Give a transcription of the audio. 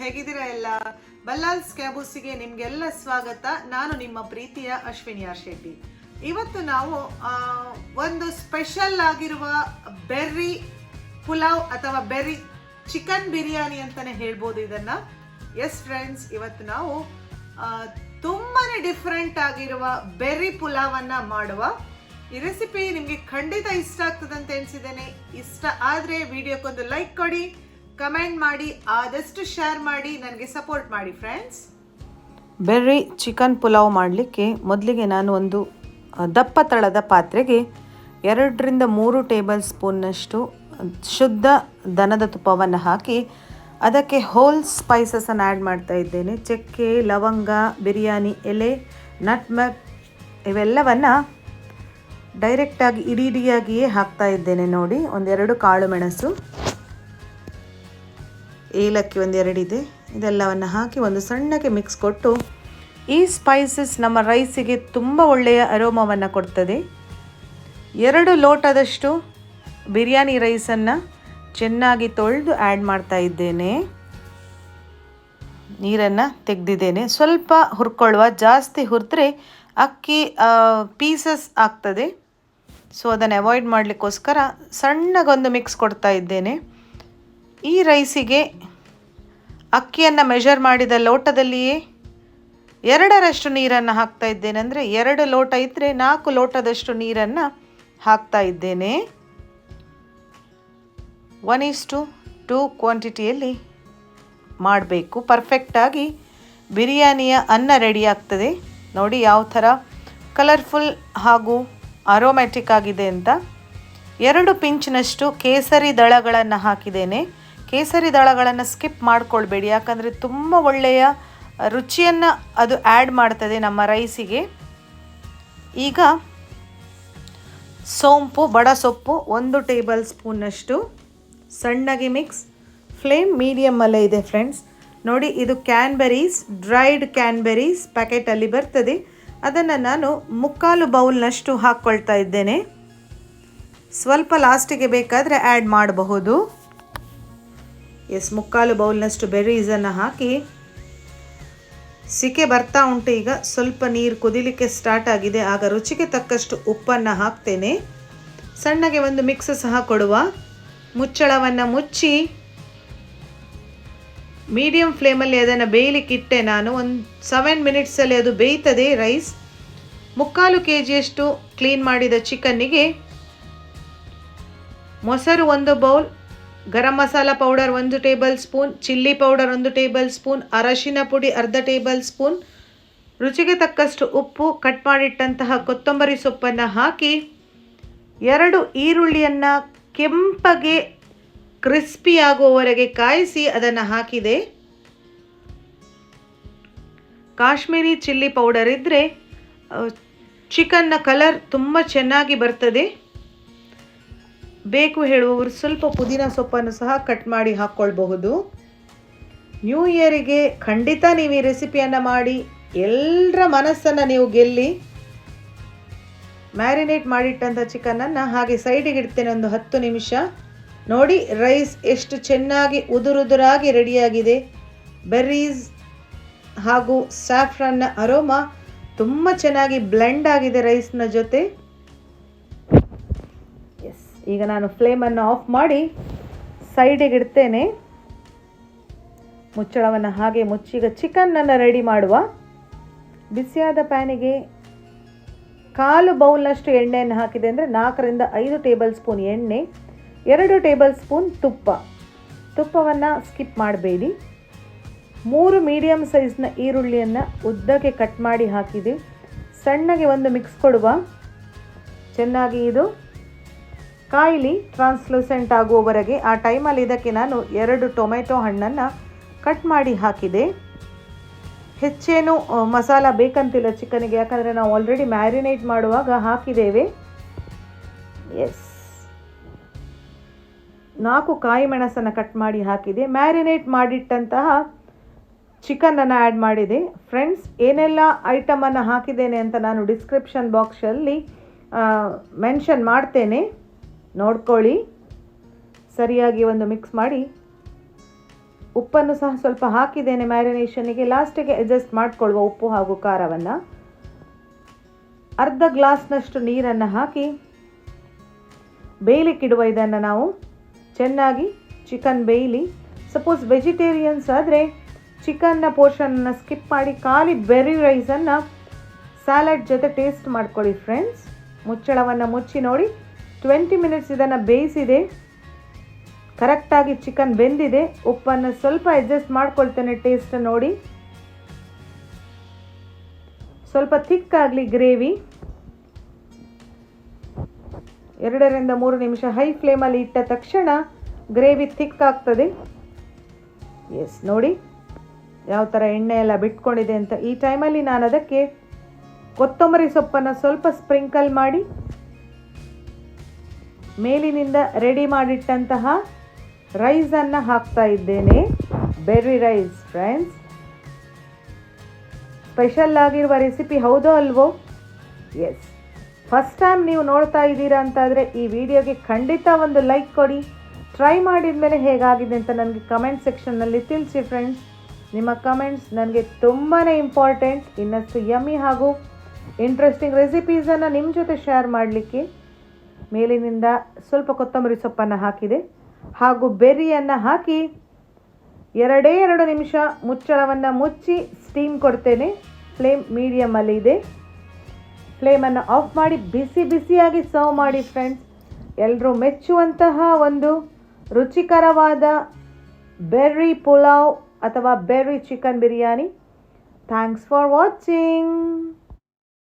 ಹೇಗಿದ್ದೀರಾ ಎಲ್ಲ? ಬಲ್ಲಾಲ್ಸ್ ಕ್ಯಾಬೂಸಿಗೆ ನಿಮಗೆಲ್ಲ ಸ್ವಾಗತ. ನಾನು ನಿಮ್ಮ ಪ್ರೀತಿಯ ಅಶ್ವಿನಿ ಆರ್ ಶೆಟ್ಟಿ. ಇವತ್ತು ನಾವು ಒಂದು ಸ್ಪೆಷಲ್ ಆಗಿರುವ ಬೆರ್ರಿ ಪುಲಾವ್ ಅಥವಾ ಬೆರ್ರಿ ಚಿಕನ್ ಬಿರಿಯಾನಿ ಅಂತಾನೆ ಹೇಳ್ಬೋದು ಇದನ್ನ. ಎಸ್ ಫ್ರೆಂಡ್ಸ್, ಇವತ್ತು ನಾವು ತುಂಬಾನೇ ಡಿಫ್ರೆಂಟ್ ಆಗಿರುವ ಬೆರ್ರಿ ಪುಲಾವ್ ಅನ್ನ ಮಾಡುವ. ಈ ರೆಸಿಪಿ ನಿಮಗೆ ಖಂಡಿತ ಇಷ್ಟ ಆಗ್ತದೆ ಅಂತ ಎಣಿಸಿದ್ದೇನೆ. ಇಷ್ಟ ಆದರೆ ವಿಡಿಯೋಕ್ಕೊಂದು ಲೈಕ್ ಕೊಡಿ, ಕಮೆಂಟ್ ಮಾಡಿ, ಆದಷ್ಟು ಶೇರ್ ಮಾಡಿ, ನನಗೆ ಸಪೋರ್ಟ್ ಮಾಡಿ ಫ್ರೆಂಡ್ಸ್. ಬೆರ್ರಿ ಚಿಕನ್ ಪುಲಾವ್ ಮಾಡಲಿಕ್ಕೆ ಮೊದಲಿಗೆ ನಾನು ಒಂದು ದಪ್ಪ ತಳದ ಪಾತ್ರೆಗೆ 2 ರಿಂದ 3 ಟೇಬಲ್ ಸ್ಪೂನ್ನಷ್ಟು ಶುದ್ಧ ದನದ ತುಪ್ಪವನ್ನು ಹಾಕಿ ಅದಕ್ಕೆ ಹೋಲ್ ಸ್ಪೈಸಸನ್ನು ಆ್ಯಡ್ ಮಾಡ್ತಾ ಇದ್ದೇನೆ. ಚಕ್ಕೆ, ಲವಂಗ, ಬಿರಿಯಾನಿ ಎಲೆ, ನಟ್ಮೆಗ್ ಇವೆಲ್ಲವನ್ನು ಡೈರೆಕ್ಟಾಗಿ ಇಡಿಯಾಗಿಯೇ ಹಾಕ್ತಾ ಇದ್ದೇನೆ. ನೋಡಿ, 1-2 ಕಾಳು ಮೆಣಸು, ಏಲಕ್ಕಿ 1-2 ಇದೆ. ಇದೆಲ್ಲವನ್ನು ಹಾಕಿ ಒಂದು ಸಣ್ಣಗೆ ಮಿಕ್ಸ್ ಕೊಟ್ಟು, ಈ ಸ್ಪೈಸಸ್ ನಮ್ಮ ರೈಸಿಗೆ ತುಂಬ ಒಳ್ಳೆಯ ಅರೋಮವನ್ನು ಕೊಡ್ತದೆ. 2 ಲೋಟದಷ್ಟು ಬಿರಿಯಾನಿ ರೈಸನ್ನು ಚೆನ್ನಾಗಿ ತೊಳೆದು ಆ್ಯಡ್ ಮಾಡ್ತಾ ಇದ್ದೇನೆ. ನೀರನ್ನು ತೆಗೆದಿದ್ದೇನೆ. ಸ್ವಲ್ಪ ಹುರ್ಕೊಳ್ಳುವ, ಜಾಸ್ತಿ ಹುರಿದ್ರೆ ಅಕ್ಕಿ ಪೀಸಸ್ ಆಗ್ತದೆ. ಸೊ ಅದನ್ನು ಅವಾಯ್ಡ್ ಮಾಡಲಿಕ್ಕೋಸ್ಕರ ಸಣ್ಣಗೊಂದು ಮಿಕ್ಸ್ ಕೊಡ್ತಾ ಇದ್ದೇನೆ. ಈ ರೈಸಿಗೆ ಅಕ್ಕಿಯನ್ನು ಮೆಷರ್ ಮಾಡಿದ ಲೋಟದಲ್ಲಿಯೇ 2ರಷ್ಟು ನೀರನ್ನು ಹಾಕ್ತಾ ಇದ್ದೇನೆ. ಅಂದರೆ 2 ಲೋಟ ಇದ್ದರೆ 4 ಲೋಟದಷ್ಟು ನೀರನ್ನು ಹಾಕ್ತಾ ಇದ್ದೇನೆ. 1:2 ಕ್ವಾಂಟಿಟಿಯಲ್ಲಿ ಮಾಡಬೇಕು. ಪರ್ಫೆಕ್ಟಾಗಿ ಬಿರಿಯಾನಿಯ ಅನ್ನ ರೆಡಿ ಆಗ್ತದೆ. ನೋಡಿ ಯಾವ ಥರ ಕಲರ್ಫುಲ್ ಹಾಗೂ ಅರೋಮ್ಯಾಟಿಕ್ ಆಗಿದೆ ಅಂತ. 2 ಪಿಂಚ್ನಷ್ಟು ಕೇಸರಿ ದಳಗಳನ್ನು ಹಾಕಿದ್ದೇನೆ. ಕೇಸರಿ ದಳಗಳನ್ನು ಸ್ಕಿಪ್ ಮಾಡ್ಕೊಳ್ಬೇಡಿ, ಯಾಕಂದರೆ ತುಂಬ ಒಳ್ಳೆಯ ರುಚಿಯನ್ನು ಅದು ಆ್ಯಡ್ ಮಾಡ್ತದೆ ನಮ್ಮ ರೈಸಿಗೆ. ಈಗ ಸೋಂಪು, ಬಡ ಸೊಪ್ಪು 1 ಟೇಬಲ್ ಸ್ಪೂನ್ನಷ್ಟು ಸಣ್ಣಗೆ ಮಿಕ್ಸ್. ಫ್ಲೇಮ್ ಮೀಡಿಯಮ್ಮಲ್ಲೇ ಇದೆ ಫ್ರೆಂಡ್ಸ್. ನೋಡಿ, ಇದು ಕ್ಯಾನ್ಬೆರೀಸ್, ಡ್ರೈಡ್ ಕ್ಯಾನ್ಬೆರೀಸ್ ಪ್ಯಾಕೆಟಲ್ಲಿ ಬರ್ತದೆ. ಅದನ್ನು ನಾನು 3/4 ಬೌಲ್ನಷ್ಟು ಹಾಕ್ಕೊಳ್ತಾ ಇದ್ದೇನೆ. ಸ್ವಲ್ಪ ಲಾಸ್ಟಿಗೆ ಬೇಕಾದರೆ ಆ್ಯಡ್ ಮಾಡಬಹುದು. 3/4 ಬೌಲ್ನಷ್ಟು ಬೆರ್ರೀಸನ್ನು ಹಾಕಿ ಸಿಕೆ ಬರ್ತಾ ಉಂಟು. ಈಗ ಸ್ವಲ್ಪ ನೀರು ಕುದಿಲಿಕ್ಕೆ ಸ್ಟಾರ್ಟ್ ಆಗಿದೆ. ಆಗ ರುಚಿಗೆ ತಕ್ಕಷ್ಟು ಉಪ್ಪನ್ನು ಹಾಕ್ತೇನೆ. ಸಣ್ಣಗೆ ಒಂದು ಮಿಕ್ಸ್ ಸಹ ಕೊಡುವ. ಮುಚ್ಚಳವನ್ನು ಮುಚ್ಚಿ ಮೀಡಿಯಮ್ ಫ್ಲೇಮಲ್ಲಿ ಅದನ್ನು ಬೇಯಲಿಕ್ಕಿಟ್ಟೆ ನಾನು. 7 ಮಿನಿಟ್ಸಲ್ಲಿ ಅದು ಬೇಯ್ತದೆ ರೈಸ್. 3/4 kgಯಷ್ಟು ಕ್ಲೀನ್ ಮಾಡಿದ ಚಿಕನ್ನಿಗೆ ಮೊಸರು 1 bowl, garam masala powder 1 tablespoon, chilli powder 1 tablespoon, ಅರಶಿನ ಪುಡಿ ಅರ್ಧ ಟೇಬಲ್ ಸ್ಪೂನ್, ರುಚಿಗೆ ತಕ್ಕಷ್ಟು ಉಪ್ಪು, ಕಟ್ ಮಾಡಿಟ್ಟಂತಹ ಕೊತ್ತಂಬರಿ ಸೊಪ್ಪನ್ನು ಹಾಕಿ 2 ಈರುಳ್ಳಿಯನ್ನು ಕೆಂಪಗೆ ಕ್ರಿಸ್ಪಿ ಆಗುವವರೆಗೆ ಕಾಯಿಸಿ ಅದನ್ನು ಹಾಕಿದೆ. ಕಾಶ್ಮೀರಿ ಚಿಲ್ಲಿ ಪೌಡರ್ ಇದ್ದರೆ ಚಿಕನ್ನ ಕಲರ್ ತುಂಬ ಚೆನ್ನಾಗಿ ಬರ್ತದೆ. ಬೇಕು ಹೇಳುವವರು ಸ್ವಲ್ಪ ಪುದೀನ ಸೊಪ್ಪನ್ನು ಸಹ ಕಟ್ ಮಾಡಿ ಹಾಕ್ಕೊಳ್ಬಹುದು. ನ್ಯೂ ಇಯರಿಗೆ ಖಂಡಿತ ನೀವು ಈ ರೆಸಿಪಿಯನ್ನು ಮಾಡಿ ಎಲ್ಲರ ಮನಸ್ಸನ್ನು ನೀವು ಗೆಲ್ಲಿ. ಮ್ಯಾರಿನೇಟ್ ಮಾಡಿಟ್ಟಂಥ ಚಿಕನನ್ನು ಹಾಗೆ ಸೈಡಿಗೆ ಇಡ್ತೇನೆ 10 ನಿಮಿಷ. ನೋಡಿ, ರೈಸ್ ಎಷ್ಟು ಚೆನ್ನಾಗಿ ಉದುರುದುರಾಗಿ ರೆಡಿಯಾಗಿದೆ. ಬೆರ್ರೀಸ್ ಹಾಗೂ ಸ್ಯಾಫ್ರನ್ನ ಅರೋಮಾ ತುಂಬ ಚೆನ್ನಾಗಿ ಬ್ಲೆಂಡ್ ಆಗಿದೆ ರೈಸ್ನ ಜೊತೆ. ಈಗ ನಾನು ಫ್ಲೇಮನ್ನು ಆಫ್ ಮಾಡಿ ಸೈಡಿಗೆ ಇಡ್ತೇನೆ. ಮುಚ್ಚಳವನ್ನು ಹಾಗೆ ಮುಚ್ಚಿ ಈಗ ಚಿಕನ್ನನ್ನು ರೆಡಿ ಮಾಡುವ. ಬಿಸಿಯಾದ ಪ್ಯಾನಿಗೆ 1/4 ಬೌಲ್ನಷ್ಟು ಎಣ್ಣೆಯನ್ನು ಹಾಕಿದೆ. ಅಂದರೆ 4 ರಿಂದ 5 ಟೇಬಲ್ ಸ್ಪೂನ್ ಎಣ್ಣೆ, 2 ಟೇಬಲ್ ಸ್ಪೂನ್ ತುಪ್ಪವನ್ನು ಸ್ಕಿಪ್ ಮಾಡಬೇಡಿ. 3 ಮೀಡಿಯಮ್ ಸೈಜ್ನ ಈರುಳ್ಳಿಯನ್ನು ಉದ್ದಕ್ಕೆ ಕಟ್ ಮಾಡಿ ಹಾಕಿದೆ. ಸಣ್ಣಗೆ ಒಂದು ಮಿಕ್ಸ್ ಕೊಡುವ. ಚೆನ್ನಾಗಿ ಇದು ಕಾಯಿಲಿ ಟ್ರಾನ್ಸ್ಲೂಸೆಂಟ್ ಆಗುವವರೆಗೆ. ಆ ಟೈಮಲ್ಲಿ ಇದಕ್ಕೆ ನಾನು 2 ಟೊಮೆಟೊ ಹಣ್ಣನ್ನು ಕಟ್ ಮಾಡಿ ಹಾಕಿದೆ. ಹೆಚ್ಚೇನು ಮಸಾಲ ಬೇಕಂತಿಲ್ಲ ಚಿಕನಿಗೆ, ಯಾಕಂದರೆ ನಾವು ಆಲ್ರೆಡಿ ಮ್ಯಾರಿನೇಟ್ ಮಾಡುವಾಗ ಹಾಕಿದ್ದೇವೆ. 4 ಕಾಯಿ ಮೆಣಸನ್ನು ಕಟ್ ಮಾಡಿ ಹಾಕಿದೆ. ಮ್ಯಾರಿನೇಟ್ ಮಾಡಿಟ್ಟಂತಹ ಚಿಕನನ್ನು ಆ್ಯಡ್ ಮಾಡಿದೆ. ಫ್ರೆಂಡ್ಸ್, ಏನೆಲ್ಲ ಐಟಮನ್ನು ಹಾಕಿದ್ದೇನೆ ಅಂತ ನಾನು ಡಿಸ್ಕ್ರಿಪ್ಷನ್ ಬಾಕ್ಸಲ್ಲಿ ಮೆನ್ಷನ್ ಮಾಡ್ತೇನೆ, ನೋಡ್ಕೊಳ್ಳಿ. ಸರಿಯಾಗಿ ಒಂದು ಮಿಕ್ಸ್ ಮಾಡಿ ಉಪ್ಪನ್ನು ಸಹ ಸ್ವಲ್ಪ ಹಾಕಿದ್ದೇನೆ ಮ್ಯಾರಿನೇಷನ್ನಿಗೆ. ಲಾಸ್ಟಿಗೆ ಅಡ್ಜಸ್ಟ್ ಮಾಡಿಕೊಳ್ಳುವ ಉಪ್ಪು ಹಾಗೂ ಖಾರವನ್ನು. ಅರ್ಧ ಗ್ಲಾಸ್ನಷ್ಟು ನೀರನ್ನು ಹಾಕಿ ಬೇಯಲಿಕ್ಕಿಡುವ. ಇದನ್ನು ನಾವು ಚೆನ್ನಾಗಿ ಚಿಕನ್ ಬೇಯಲಿ. ಸಪೋಸ್ ವೆಜಿಟೇರಿಯನ್ಸ್ ಆದರೆ ಚಿಕನ್ನ ಪೋರ್ಷನನ್ನು ಸ್ಕಿಪ್ ಮಾಡಿ ಖಾಲಿ ಬೆರ್ರಿ ರೈಸನ್ನು ಸ್ಯಾಲಡ್ ಜೊತೆ ಟೇಸ್ಟ್ ಮಾಡ್ಕೊಳ್ಳಿ ಫ್ರೆಂಡ್ಸ್. ಮುಚ್ಚಳವನ್ನು ಮುಚ್ಚಿ ನೋಡಿ, 20 ಮಿನಿಟ್ಸ್ ಇದನ್ನು ಬೇಯಿಸಿದೆ. ಕರೆಕ್ಟಾಗಿ ಚಿಕನ್ ಬೆಂದಿದೆ. ಉಪ್ಪನ್ನು ಸ್ವಲ್ಪ ಅಡ್ಜಸ್ಟ್ ಮಾಡ್ಕೊಳ್ತೇನೆ ಟೇಸ್ಟ್ ನೋಡಿ. ಸ್ವಲ್ಪ ಥಿಕ್ ಆಗಲಿ ಗ್ರೇವಿ. 2ರಿಂದ 3 ನಿಮಿಷ ಹೈ ಫ್ಲೇಮಲ್ಲಿ ಇಟ್ಟ ತಕ್ಷಣ ಗ್ರೇವಿ ಥಿಕ್ ಆಗ್ತದೆ. ಎಸ್, ನೋಡಿ ಯಾವ ಥರ ಎಣ್ಣೆ ಎಲ್ಲ ಬಿಟ್ಕೊಂಡಿದೆ ಅಂತ. ಈ ಟೈಮಲ್ಲಿ ನಾನು ಅದಕ್ಕೆ ಕೊತ್ತಂಬರಿ ಸೊಪ್ಪನ್ನು ಸ್ವಲ್ಪ ಸ್ಪ್ರಿಂಕಲ್ ಮಾಡಿ ಮೇಲಿನಿಂದ ರೆಡಿ ಮಾಡಿಟ್ಟಂತಹ ರೈಸನ್ನು ಹಾಕ್ತಾ ಇದ್ದೇನೆ. ಬೆರ್ರಿ ರೈಸ್ ಫ್ರೆಂಡ್ಸ್, ಸ್ಪೆಷಲ್ ಆಗಿರುವ ರೆಸಿಪಿ ಹೌದೋ ಅಲ್ವೋ? ಎಸ್, ಫಸ್ಟ್ ಟೈಮ್ ನೀವು ನೋಡ್ತಾ ಇದ್ದೀರಾ ಅಂತಾದರೆ ಈ ವಿಡಿಯೋಗೆ ಖಂಡಿತ ಒಂದು ಲೈಕ್ ಕೊಡಿ. ಟ್ರೈ ಮಾಡಿದ ಮೇಲೆ ಹೇಗಾಗಿದೆ ಅಂತ ನನಗೆ ಕಮೆಂಟ್ ಸೆಕ್ಷನ್ನಲ್ಲಿ ತಿಳಿಸಿ ಫ್ರೆಂಡ್ಸ್. ನಿಮ್ಮ ಕಮೆಂಟ್ಸ್ ನನಗೆ ತುಂಬಾ ಇಂಪಾರ್ಟೆಂಟ್. ಇನ್ನಷ್ಟು ಯಮ್ಮಿ ಹಾಗೂ ಇಂಟ್ರೆಸ್ಟಿಂಗ್ ರೆಸಿಪೀಸನ್ನು ನಿಮ್ಮ ಜೊತೆ ಶೇರ್ ಮಾಡಲಿಕ್ಕೆ. ಮೇಲಿನಿಂದ ಸ್ವಲ್ಪ ಕೊತ್ತಂಬರಿ ಸೊಪ್ಪನ್ನು ಹಾಕಿದೆ ಹಾಗೂ ಬೆರ್ರಿಯನ್ನು ಹಾಕಿ 2 ನಿಮಿಷ ಮುಚ್ಚಳವನ್ನು ಮುಚ್ಚಿ ಸ್ಟೀಮ್ ಕೊಡ್ತೇನೆ. ಫ್ಲೇಮ್ ಮೀಡಿಯಮಲ್ಲಿ ಇದೆ. ಫ್ಲೇಮನ್ನು ಆಫ್ ಮಾಡಿ ಬಿಸಿ ಬಿಸಿಯಾಗಿ ಸರ್ವ್ ಮಾಡಿ ಫ್ರೆಂಡ್ಸ್. ಎಲ್ಲರೂ ಮೆಚ್ಚುವಂತಹ ಒಂದು ರುಚಿಕರವಾದ ಬೆರ್ರಿ ಪುಲಾವ್ ಅಥವಾ berry chicken biryani. Thanks for watching.